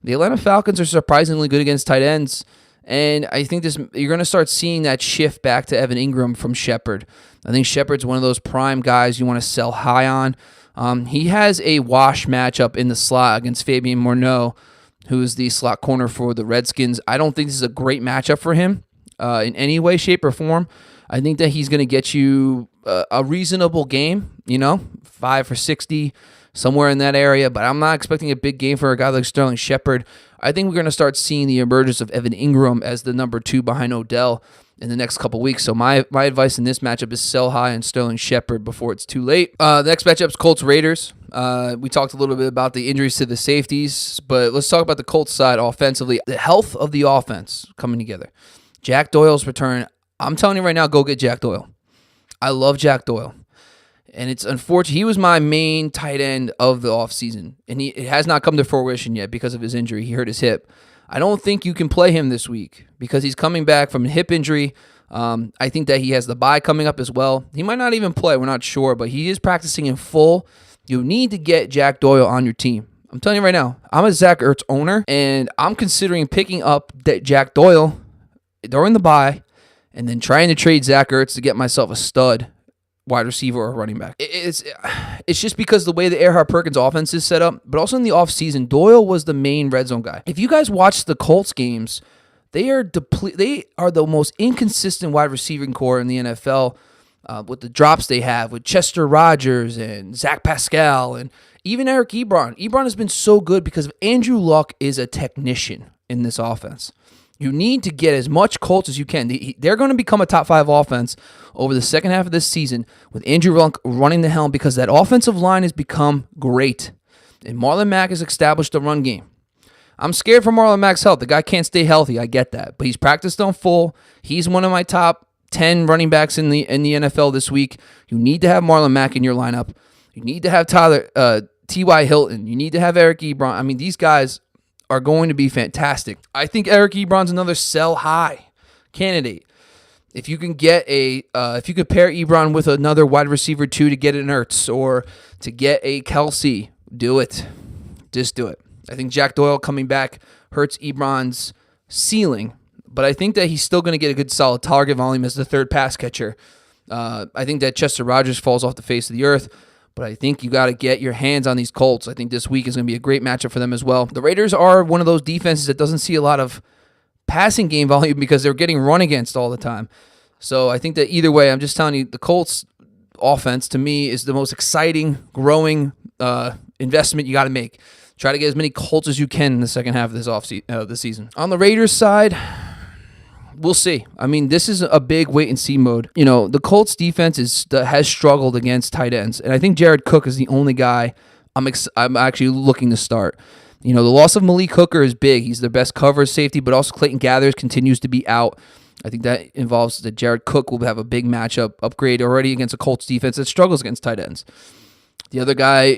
the Atlanta Falcons are surprisingly good against tight ends, and I think you're going to start seeing that shift back to Evan Ingram from Shepard. I think Shepard's one of those prime guys you want to sell high on. He has a wash matchup in the slot against Fabian Morneau, who is the slot corner for the Redskins. I don't think this is a great matchup for him in any way, shape, or form. I think that he's going to get you a reasonable game, 5 for 60, somewhere in that area, but I'm not expecting a big game for a guy like Sterling Shepard. I think we're going to start seeing the emergence of Evan Ingram as the number 2 behind Odell in the next couple weeks. So my advice in this matchup is sell high on Sterling Shepard before it's too late. The next matchup is Colts-Raiders. We talked a little bit about the injuries to the safeties, but let's talk about the Colts side offensively. The health of the offense coming together. Jack Doyle's return. I'm telling you right now, go get Jack Doyle. I love Jack Doyle. And it's unfortunate. He was my main tight end of the offseason, and it has not come to fruition yet because of his injury. He hurt his hip. I don't think you can play him this week because he's coming back from a hip injury. I think that he has the bye coming up as well. He might not even play. We're not sure, but he is practicing in full. You need to get Jack Doyle on your team. I'm telling you right now, I'm a Zach Ertz owner, and I'm considering picking up that Jack Doyle during the bye and then trying to trade Zach Ertz to get myself a stud wide receiver or running back. It's just because the way the Erhard Perkins offense is set up, but also in the offseason, Doyle was the main red zone guy. If you guys watch the Colts games, They are They are the most inconsistent wide receiving core in the NFL. With the drops they have with Chester Rogers and Zach Pascal and even Eric Ebron. Ebron has been so good because Andrew Luck is a technician in this offense. You need to get as much Colts as you can. They're going to become a top 5 offense over the second half of this season with Andrew Luck running the helm because that offensive line has become great. And Marlon Mack has established the run game. I'm scared for Marlon Mack's health. The guy can't stay healthy. I get that. But he's practiced on full. He's one of my top 10 running backs in the NFL this week. You need to have Marlon Mack in your lineup. You need to have T.Y. Hilton. You need to have Eric Ebron. I mean, these guys are going to be fantastic. I think Eric Ebron's another sell high candidate. If you can get if you could pair Ebron with another wide receiver 2 to get an Ertz or to get a Kelsey, do it. Just do it. I think Jack Doyle coming back hurts Ebron's ceiling, but I think that he's still going to get a good solid target volume as the third pass catcher. I think that Chester Rogers falls off the face of the earth, but I think you got to get your hands on these Colts. I think this week is going to be a great matchup for them as well. The Raiders are one of those defenses that doesn't see a lot of passing game volume because they're getting run against all the time. So I think that either way, I'm just telling you, the Colts offense to me is the most exciting, growing investment you got to make. Try to get as many Colts as you can in the second half of this season. On the Raiders side, we'll see. I mean, this is a big wait-and-see mode. You know, the Colts defense has struggled against tight ends, and I think Jared Cook is the only guy I'm actually looking to start. You know, the loss of Malik Hooker is big. He's their best cover safety, but also Clayton Gathers continues to be out. I think that involves that Jared Cook will have a big matchup upgrade already against a Colts defense that struggles against tight ends. The other guy,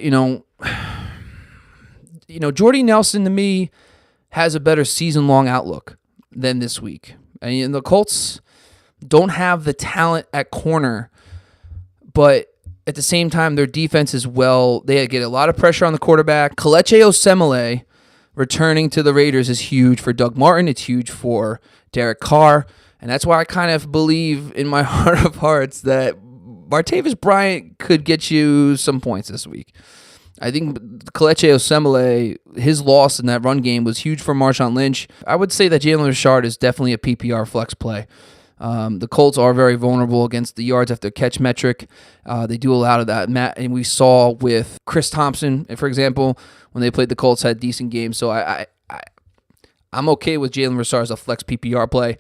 Jordy Nelson to me has a better season-long outlook than this week. And the Colts don't have the talent at corner, but at the same time, their defense is they get a lot of pressure on the quarterback. Kelechi Osemele returning to the Raiders is huge for Doug Martin. It's huge for Derek Carr. And that's why I kind of believe in my heart of hearts that Martavis Bryant could get you some points this week. I think Kelechi Osemele, his loss in that run game was huge for Marshawn Lynch. I would say that Jalen Richard is definitely a PPR flex play. The Colts are very vulnerable against the yards after catch metric. They do a lot of that. And we saw with Chris Thompson, for example, when they played the Colts, had decent games. So I'm okay with Jalen Richard as a flex PPR play.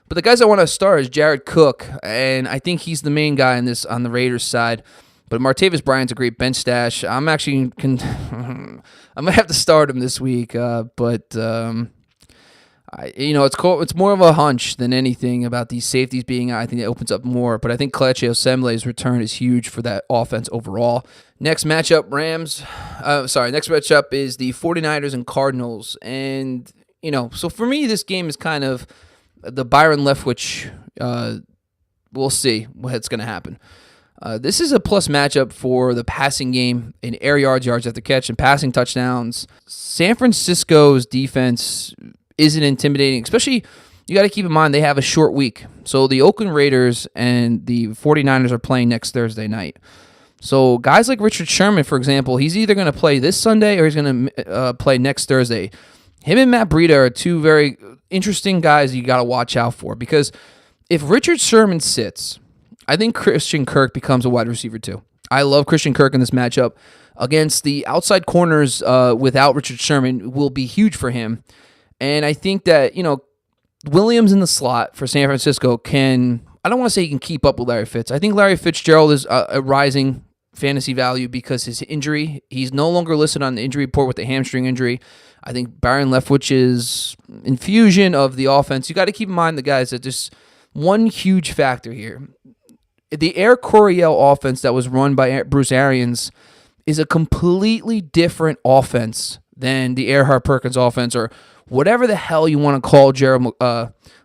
But the guys I want to start is Jared Cook, and I think he's the main guy on the Raiders side. But Martavis Bryant's a great bench stash. I'm actually I might have to start him this week, but it's more of a hunch than anything about these safeties being out. I think it opens up more, but I think Kelechi Osemele's return is huge for that offense overall. Next matchup is the 49ers and Cardinals, and so for me this game is kind of the Byron Leftwich. We'll see what's going to happen. This is a plus matchup for the passing game in air yards after catch, and passing touchdowns. San Francisco's defense isn't intimidating, especially you got to keep in mind they have a short week. So the Oakland Raiders and the 49ers are playing next Thursday night. So guys like Richard Sherman, for example, he's either going to play this Sunday or he's going to play next Thursday. Him and Matt Breida are two very interesting guys you got to watch out for, because if Richard Sherman sits, I think Christian Kirk becomes a wide receiver too. I love Christian Kirk in this matchup against the outside corners without Richard Sherman will be huge for him. And I think that, Williams in the slot for San Francisco I don't want to say he can keep up with Larry Fitz. I think Larry Fitzgerald is a rising fantasy value because his injury, he's no longer listed on the injury report with the hamstring injury. I think Byron Leftwich's infusion of the offense, you got to keep in mind the guys that there's one huge factor here. The Air Coryell offense that was run by Bruce Arians is a completely different offense than the Erhard Perkins offense or whatever the hell you want to call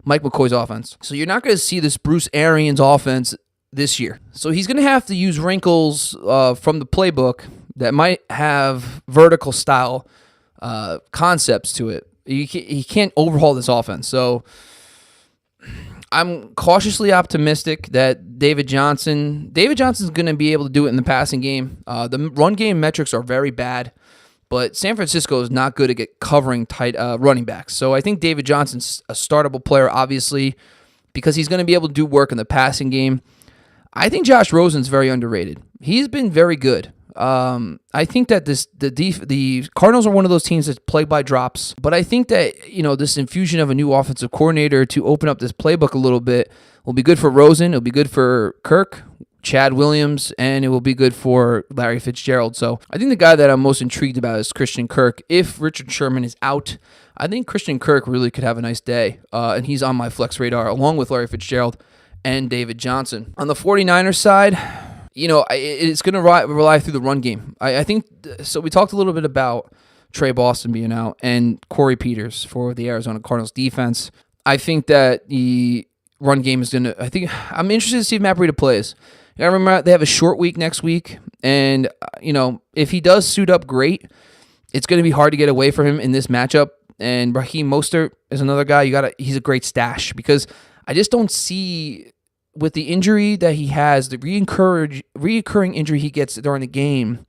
Mike McCoy's offense. So you're not going to see this Bruce Arians offense this year. So he's going to have to use wrinkles from the playbook that might have vertical style concepts to it. He can't overhaul this offense. So I'm cautiously optimistic that David Johnson's going to be able to do it in the passing game. The run game metrics are very bad. But San Francisco is not good at covering tight running backs. So I think David Johnson's a startable player, obviously, because he's going to be able to do work in the passing game. I think Josh Rosen's very underrated. He's been very good. I think that the Cardinals are one of those teams that's plagued by drops, but I think that this infusion of a new offensive coordinator to open up this playbook a little bit will be good for Rosen. It'll be good for Kirk, Chad Williams, and it will be good for Larry Fitzgerald. So I think the guy that I'm most intrigued about is Christian Kirk. If Richard Sherman is out, I think Christian Kirk really could have a nice day, and he's on my flex radar along with Larry Fitzgerald and David Johnson. On the 49ers side, it's going to rely through the run game. I think so. We talked a little bit about Trey Boston being out and Corey Peters for the Arizona Cardinals defense. I think that the run game is going to, I'm interested to see if Matt Breida plays. You gotta remember, they have a short week next week, and, if he does suit up great, it's going to be hard to get away from him in this matchup. And Raheem Mostert is another guy. He's a great stash because I just don't see, with the injury that he has, the reoccurring injury he gets during the game,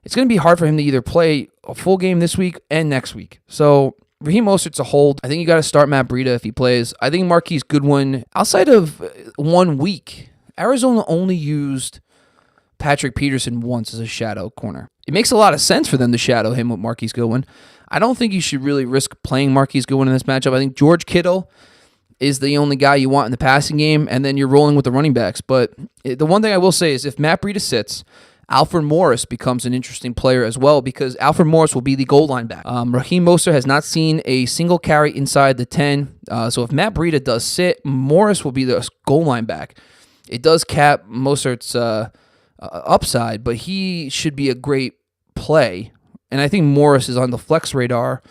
it's going to be hard for him to either play a full game this week and next week. So Raheem Mostert's a hold. I think you got to start Matt Breida if he plays. I think Marquise Goodwin, outside of 1 week, Arizona only used Patrick Peterson once as a shadow corner. It makes a lot of sense for them to shadow him with Marquise Goodwin. I don't think you should really risk playing Marquise Goodwin in this matchup. I think George Kittle is the only guy you want in the passing game, and then you're rolling with the running backs. But the one thing I will say is if Matt Breida sits, Alfred Morris becomes an interesting player as well because Alfred Morris will be the goal line back. Raheem Mostert has not seen a single carry inside the 10, so if Matt Breida does sit, Morris will be the goal line back. It does cap Mostert's upside, but he should be a great play, and I think Morris is on the flex radar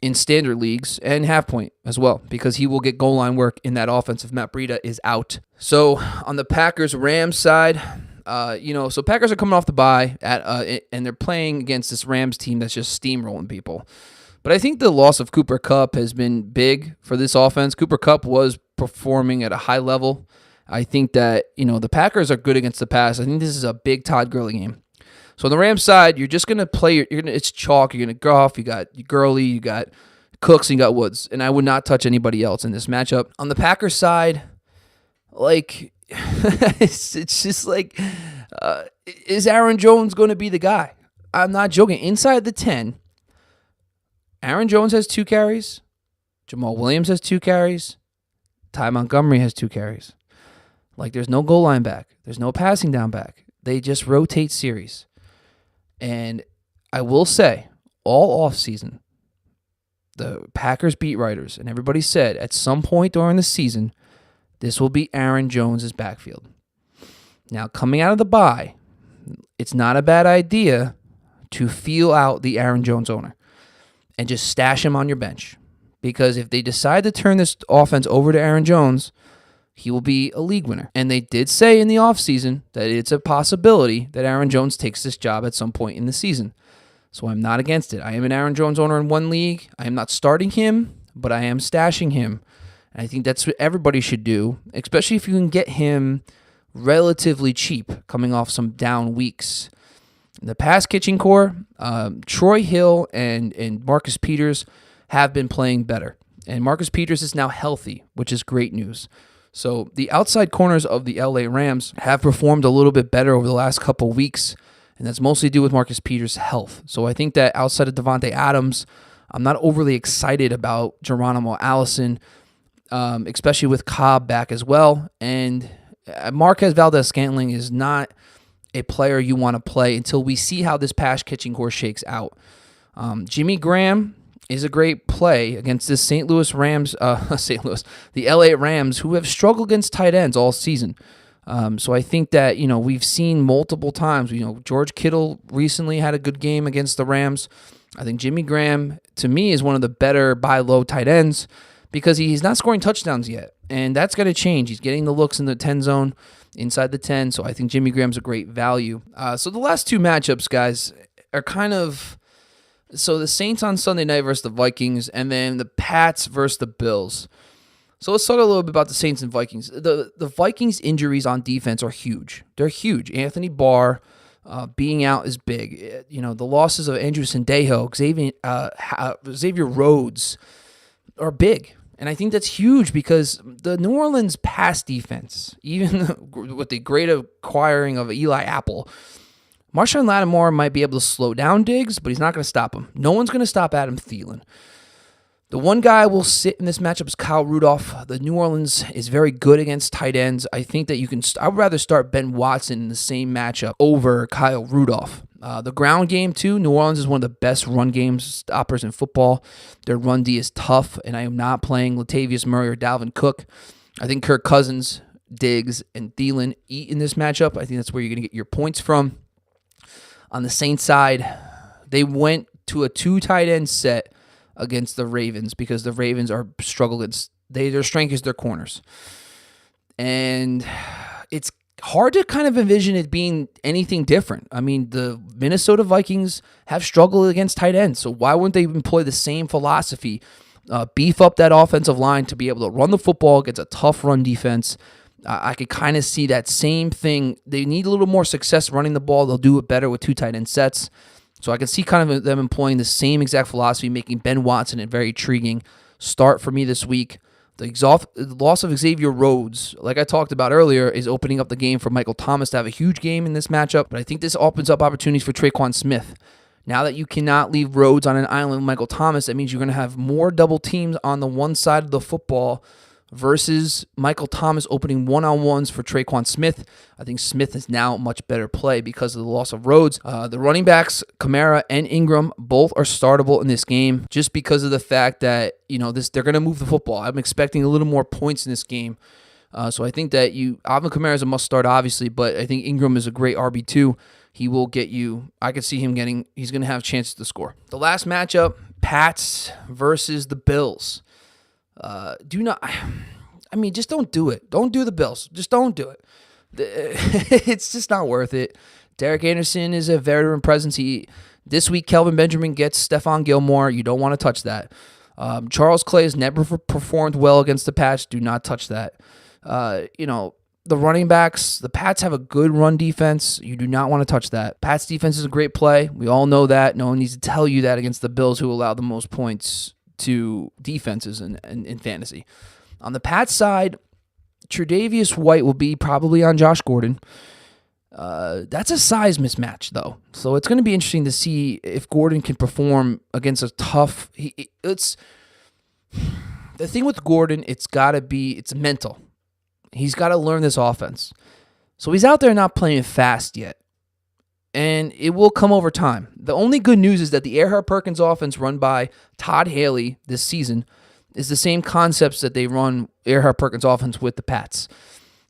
in standard leagues and half point as well, because he will get goal line work in that offense if Matt Breida is out. So on the Packers-Rams side, so Packers are coming off the bye and they're playing against this Rams team that's just steamrolling people. But I think the loss of Cooper Kupp has been big for this offense. Cooper Kupp was performing at a high level. I think that, the Packers are good against the pass. I think this is a big Todd Gurley game. So on the Rams side, you're just going to play, it's chalk. You're going to Goff, you got Gurley, you got Cooks, and you got Woods. And I would not touch anybody else in this matchup. On the Packers side, it's just like, is Aaron Jones going to be the guy? I'm not joking. Inside the 10, Aaron Jones has 2 carries. Jamal Williams has 2 carries. Ty Montgomery has 2 carries. There's no goal line back. There's no passing down back. They just rotate series. And I will say, all offseason, the Packers beat writers and everybody said at some point during the season, this will be Aaron Jones' backfield. Now, coming out of the bye, it's not a bad idea to feel out the Aaron Jones owner and just stash him on your bench. Because if they decide to turn this offense over to Aaron Jones, he will be a league winner. And they did say in the offseason that it's a possibility that Aaron Jones takes this job at some point in the season. So I'm not against it. I am an Aaron Jones owner in one league. I am not starting him, but I am stashing him. And I think that's what everybody should do, especially if you can get him relatively cheap coming off some down weeks. In the pass catching core, Troy Hill and Marcus Peters have been playing better. And Marcus Peters is now healthy, which is great news. So the outside corners of the LA Rams have performed a little bit better over the last couple weeks, and that's mostly due with Marcus Peters' health. So I think that outside of Devontae Adams, I'm not overly excited about Geronimo Allison, especially with Cobb back as well. And Marquez Valdes-Scantling is not a player you want to play until we see how this pass catching core shakes out. Jimmy Graham is a great play against this the LA Rams, who have struggled against tight ends all season. So I think that, we've seen multiple times, George Kittle recently had a good game against the Rams. I think Jimmy Graham, to me, is one of the better buy low tight ends because he's not scoring touchdowns yet. And that's going to change. He's getting the looks in the 10 zone, inside the 10. So I think Jimmy Graham's a great value. So the last 2 matchups, guys, are kind of... So the Saints on Sunday night versus the Vikings, and then the Pats versus the Bills. So let's talk a little bit about the Saints and Vikings. The Vikings' injuries on defense are huge. They're huge. Anthony Barr, being out is big. The losses of Andrew Sendejo, Xavier Rhodes are big. And I think that's huge because the New Orleans pass defense, even with the great acquiring of Eli Apple, Marshawn Lattimore might be able to slow down Diggs, but he's not going to stop him. No one's going to stop Adam Thielen. The one guy will sit in this matchup is Kyle Rudolph. The New Orleans is very good against tight ends. I think that I would rather start Ben Watson in the same matchup over Kyle Rudolph. The ground game, too, New Orleans is one of the best run game stoppers in football. Their run D is tough, and I am not playing Latavius Murray or Dalvin Cook. I think Kirk Cousins, Diggs, and Thielen eat in this matchup. I think that's where you're going to get your points from. On the Saints side, they went to a 2 tight end set against the Ravens because the Ravens are struggling. Their strength is their corners. And it's hard to kind of envision it being anything different. I mean, the Minnesota Vikings have struggled against tight ends, so why wouldn't they employ the same philosophy? Beef up that offensive line to be able to run the football against a tough run defense. I could kind of see that same thing. They need a little more success running the ball. They'll do it better with 2 tight end sets. So I can see kind of them employing the same exact philosophy, making Ben Watson a very intriguing start for me this week. The loss of Xavier Rhodes, like I talked about earlier, is opening up the game for Michael Thomas to have a huge game in this matchup. But I think this opens up opportunities for Tre'Quan Smith. Now that you cannot leave Rhodes on an island with Michael Thomas, that means you're going to have more double teams on the one side of the football versus Michael Thomas opening one-on-ones for Tre'Quan Smith. I think Smith is now a much better play because of the loss of Rhodes. The running backs, Kamara and Ingram, both are startable in this game just because of the fact that, they're going to move the football. I'm expecting a little more points in this game. So I think that Alvin Kamara is a must-start, obviously, but I think Ingram is a great RB2. He will get you, I could see him he's going to have chances to score. The last matchup, Pats versus the Bills. Just don't do it. Don't do the Bills. Just don't do it. It's just not worth it. Derek Anderson is a veteran presence. This week, Kelvin Benjamin gets Stephon Gilmore. You don't want to touch that. Charles Clay has never performed well against the Pats. Do not touch that. The running backs, the Pats have a good run defense. You do not want to touch that. Pats defense is a great play. We all know that. No one needs to tell you that against the Bills, who allow the most points to defenses in fantasy. On the Pats side, Tre'Davious White will be probably on Josh Gordon. That's a size mismatch, though. So it's going to be interesting to see if Gordon can perform against a tough... The thing with Gordon, it's mental. He's got to learn this offense. So he's out there not playing fast yet. And it will come over time. The only good news is that the Erhardt-Perkins offense run by Todd Haley this season is the same concepts that they run Erhardt-Perkins offense with the Pats.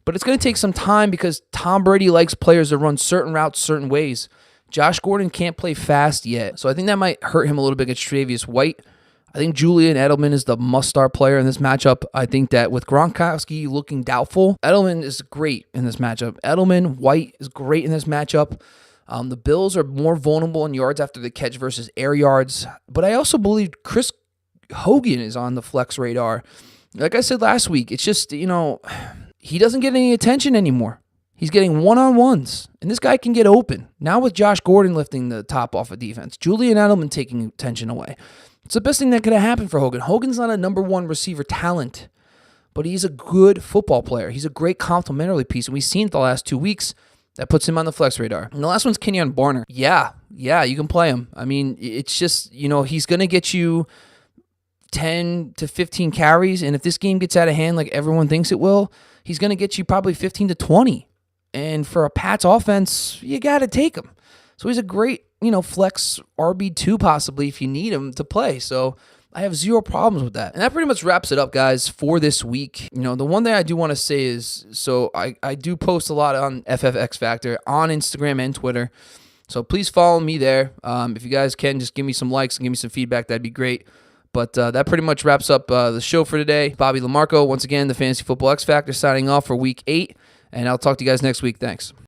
But it's going to take some time because Tom Brady likes players to run certain routes certain ways. Josh Gordon can't play fast yet, so I think that might hurt him a little bit against Tre'Davious White. I think Julian Edelman is the must-start player in this matchup. I think that with Gronkowski looking doubtful, Edelman is great in this matchup. Edelman, White is great in this matchup. The Bills are more vulnerable in yards after the catch versus air yards. But I also believe Chris Hogan is on the flex radar. Like I said last week, it's just, he doesn't get any attention anymore. He's getting one-on-ones, and this guy can get open. Now with Josh Gordon lifting the top off of defense, Julian Edelman taking attention away. It's the best thing that could have happened for Hogan. Hogan's not a number one receiver talent, but he's a good football player. He's a great complementary piece, and we've seen it the last 2 weeks. That puts him on the flex radar. And the last one's Kenyon Barner. Yeah, you can play him. I mean, it's just, he's going to get you 10 to 15 carries, and if this game gets out of hand like everyone thinks it will, he's going to get you probably 15 to 20. And for a Pats offense, you got to take him. So he's a great, flex RB2 possibly if you need him to play. So I have zero problems with that. And that pretty much wraps it up, guys, for this week. The one thing I do want to say is, so I do post a lot on FFX Factor on Instagram and Twitter. So please follow me there. If you guys can, just give me some likes and give me some feedback. That'd be great. But that pretty much wraps up the show for today. Bobby LaMarco, once again, the Fantasy Football X Factor, signing off for Week 8. And I'll talk to you guys next week. Thanks.